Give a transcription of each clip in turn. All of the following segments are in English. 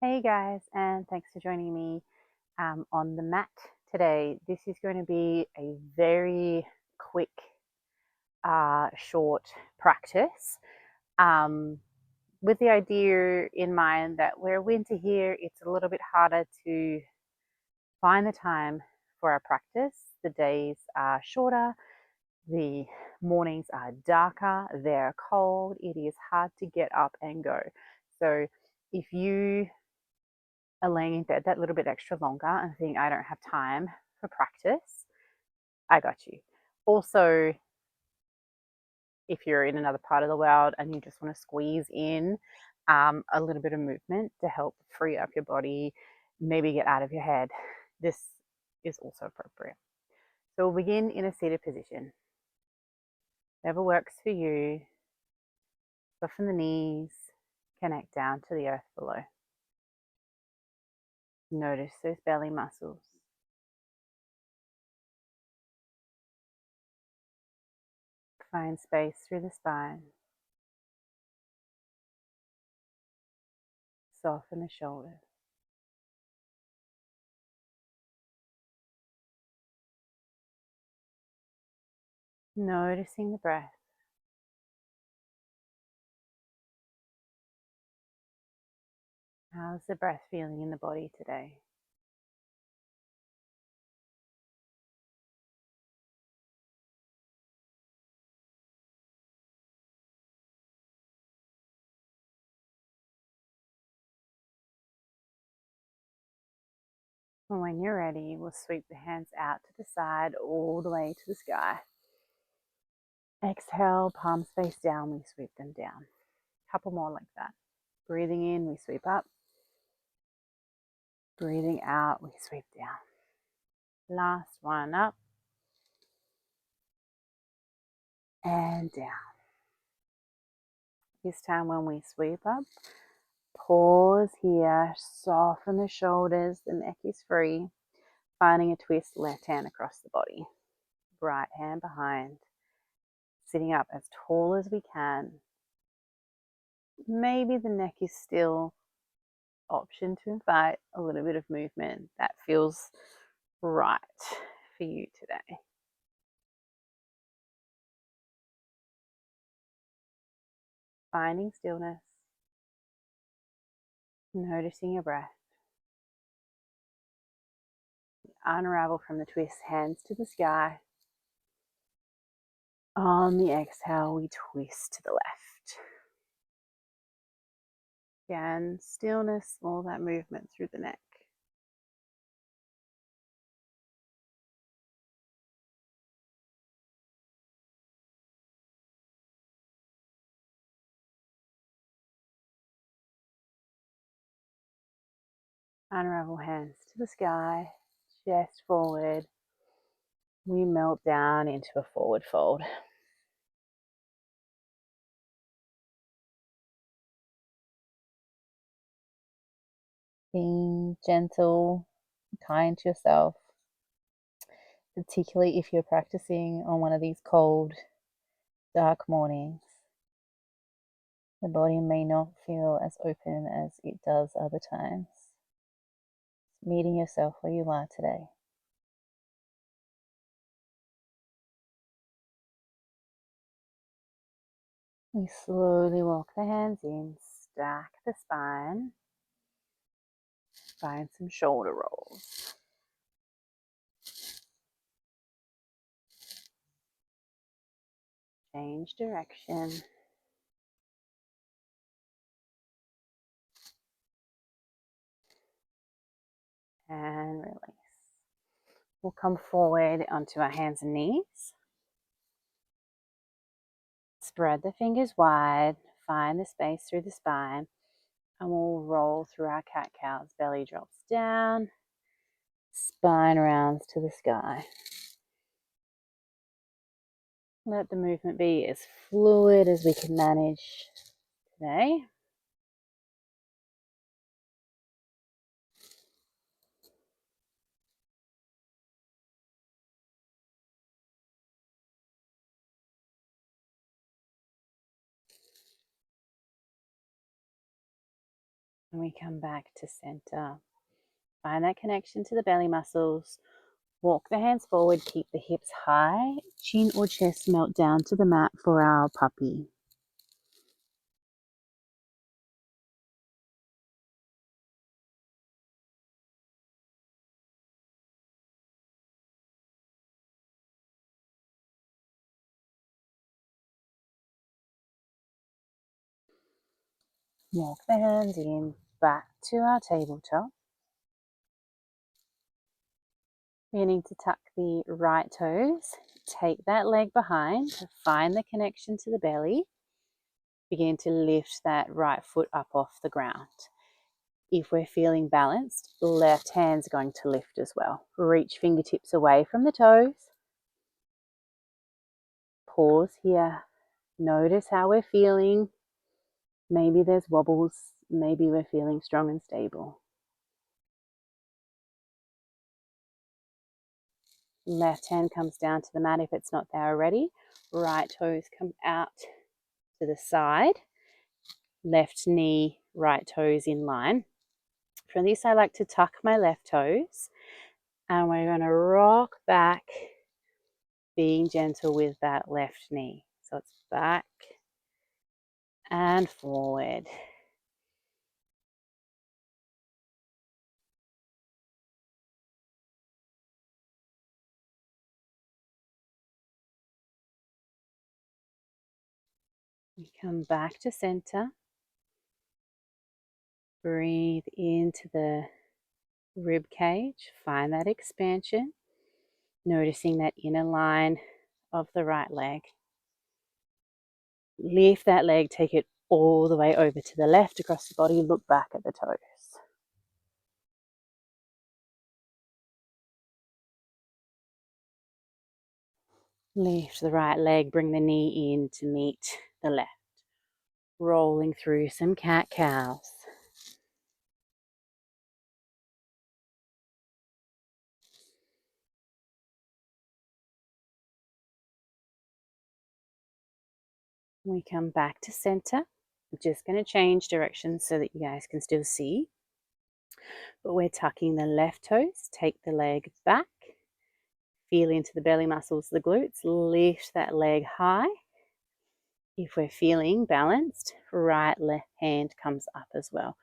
Hey guys, and thanks for joining me on the mat today. This is going to be a very quick, short practice um, with the idea in mind that we're winter here, it's a little bit harder to find the time for our practice. The days are shorter, the mornings are darker, they're cold, it is hard to get up and go. So if you are laying in bed that little bit extra longer and think, I don't have time for practice, I got you. Also, if you're in another part of the world and you just want to squeeze in a little bit of movement to help free up your body, maybe get out of your head, this is also appropriate. So we'll begin in a seated position. Whatever works for you, soften the knees, connect down to the earth below. Notice those belly muscles. Find space through the spine. Soften the shoulders. Noticing the breath. How's the breath feeling in the body today? And when you're ready, we'll sweep the hands out to the side, all the way to the sky. Exhale, palms face down, we sweep them down. Couple more like that. Breathing in, we sweep up. Breathing out, we sweep down. Last one, up and down. This time when we sweep up, pause here, soften the shoulders, the neck is free. Finding a twist, left hand across the body. Right hand behind. Sitting up as tall as we can. Maybe the neck is still option to invite a little bit of movement that feels right for you today. Finding stillness, noticing your breath. Unravel from the twist, hands to the sky. On the exhale, we twist to the left. Again, stillness, all that movement through the neck. Unravel, hands to the sky, chest forward. We melt down into a forward fold. Being gentle, kind to yourself, particularly if you're practicing on one of these cold, dark mornings. The body may not feel as open as it does other times. Meeting yourself where you are today. We slowly walk the hands in, stack the spine, find some shoulder rolls. Change direction. And release. We'll come forward onto our hands and knees. Spread the fingers wide, find the space through the spine, and we'll roll through our cat-cows. Belly drops down, spine rounds to the sky. Let the movement be as fluid as we can manage today. And we come back to center. Find that connection to the belly muscles. Walk the hands forward, keep the hips high, chin or chest melt down to the mat for our puppy. Walk the hands in, back to our tabletop. Beginning to tuck the right toes. Take that leg behind, find the connection to the belly. Begin to lift that right foot up off the ground. If we're feeling balanced, left hand's going to lift as well. Reach fingertips away from the toes. Pause here. Notice how we're feeling. Maybe there's wobbles. Maybe we're feeling strong and stable. Left hand comes down to the mat if it's not there already. Right toes come out to the side. Left knee, right toes in line. For this, I like to tuck my left toes, and we're going to rock back, being gentle with that left knee. So it's back and forward. We come back to center. Breathe into the rib cage. Find that expansion. Noticing that inner line of the right leg. Lift that leg, take it all the way over to the left across the body. Look back at the toes. Lift the right leg, bring the knee in to meet the left. Rolling through some cat-cows. We come back to center. I'm just going to change directions so that you guys can still see. But we're tucking the left toes. Take the leg back. Feel into the belly muscles, the glutes. Lift that leg high. If we're feeling balanced, right left hand comes up as well.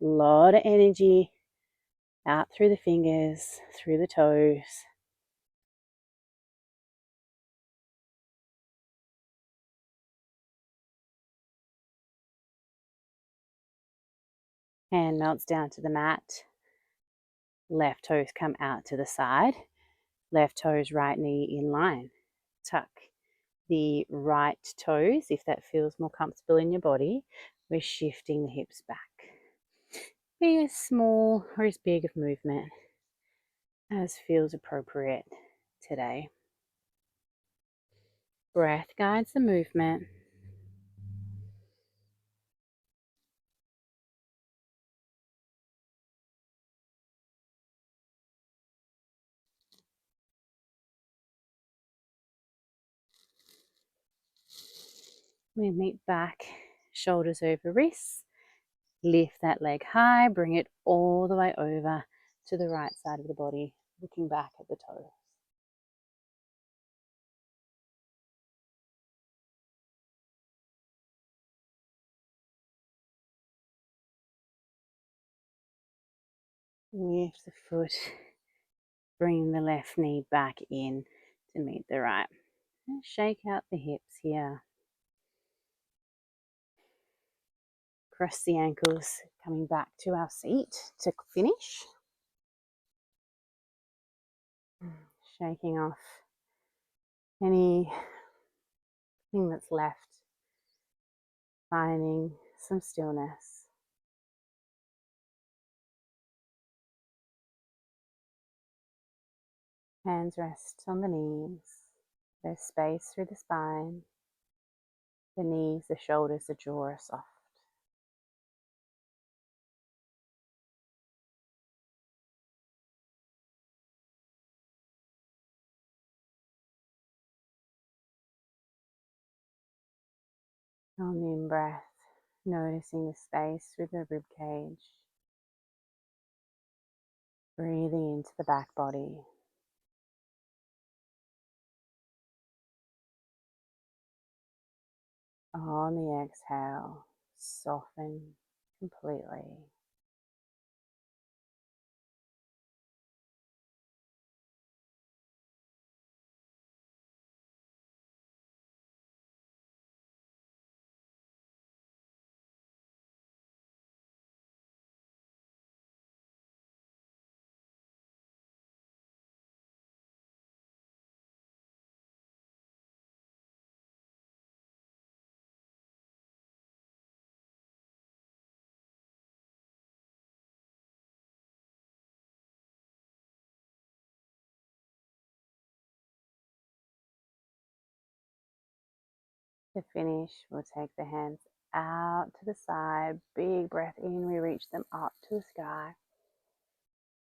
A lot of energy out through the fingers, through the toes. Hand melts down to the mat. Left toes come out to the side. Left toes, right knee in line. Tuck the right toes if that feels more comfortable in your body. We're shifting the hips back. Be as small or as big of movement as feels appropriate today. Breath guides the movement. We meet back, shoulders over wrists. Lift that leg high, bring it all the way over to the right side of the body, looking back at the toes. Lift the foot, bring the left knee back in to meet the right. And shake out the hips here. Cross the ankles, coming back to our seat to finish. Shaking off anything that's left, finding some stillness. Hands rest on the knees. There's space through the spine. The knees, the shoulders, the jaw are soft. On the in-breath, Noticing the space through the rib cage. Breathing into the back body. On the exhale, soften completely. To finish, we'll take the hands out to the side. Big breath in, we reach them up to the sky.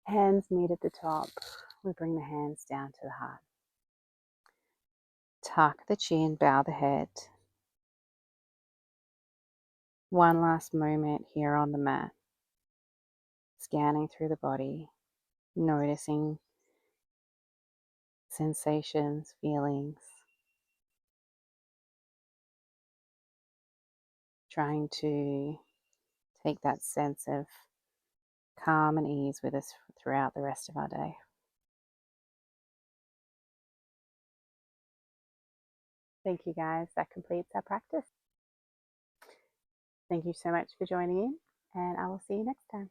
Hands meet at the top. We bring the hands down to the heart. Tuck the chin, bow the head. One last moment here on the mat. Scanning through the body, noticing sensations, feelings. Trying to take that sense of calm and ease with us throughout the rest of our day. Thank you guys. That completes our practice. Thank you so much for joining in, and I will see you next time.